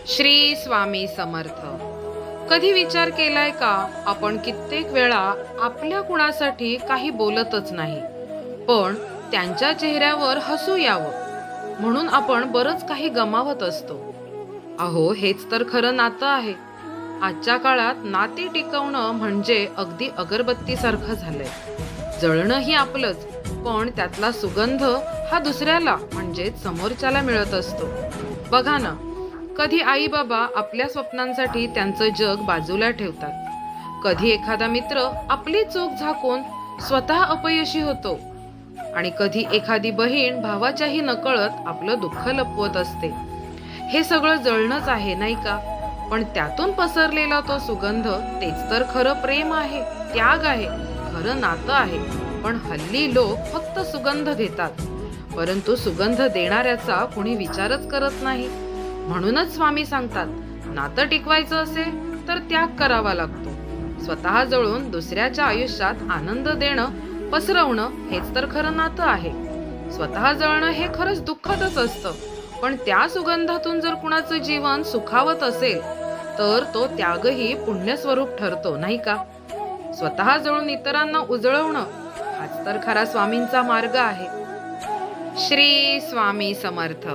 श्री स्वामी समर्थ. कधी विचार केलाय का आपण कित्येक वेळा आपल्या कुणासाठी काही बोलतच नाही, पण त्यांच्या चेहऱ्यावर हसू यावं म्हणून आपण बरंच काही गमावत असतो. अहो, हेच तर खरं नातं आहे. आजच्या काळात नाते टिकवणं म्हणजे अगदी अगरबत्तीसारखं झालंय. जळणं ही आपलंच, पण त्यातला सुगंध हा दुसऱ्याला म्हणजे समोरच्याला मिळत असतो. बघा ना, कधी आई बाबा आपल्या स्वप्नांसाठी त्यांचं जग बाजूला ठेवतात. कधी एखादा मित्र आपली चूक झाकून स्वतः अपयशी होतो आणि कधी एखादी बहीण भावाच्याही नकळत आपलं दुःख लपवत असते. हे सगळं जळणंच आहे, नाही का? पण त्यातून पसरलेला तो सुगंध, तेच तर खरं प्रेम आहे, त्याग आहे, खरं नातं आहे. पण हल्ली लोक फक्त सुगंध घेतात, परंतु सुगंध देणाऱ्याचा कोणी विचारच करत नाही. म्हणूनच स्वामी सांगतात, नातं टिकवायचं असेल तर त्याग करावा लागतो. स्वतः जळून दुसऱ्याच्या आयुष्यात आनंद देणं, पसरवणं, हेच तर खरं नातं आहे. स्वतः जळणं हे खरंच दुःखदच असतं, पण त्या सुगंधातून जर कुणाचं जीवन सुखावत असेल तर तो त्यागही पुण्यस्वरूप ठरतो, नाही का? स्वतः जळून इतरांना उजळवणं, हाच तर खरा स्वामींचा मार्ग आहे. श्री स्वामी समर्थ.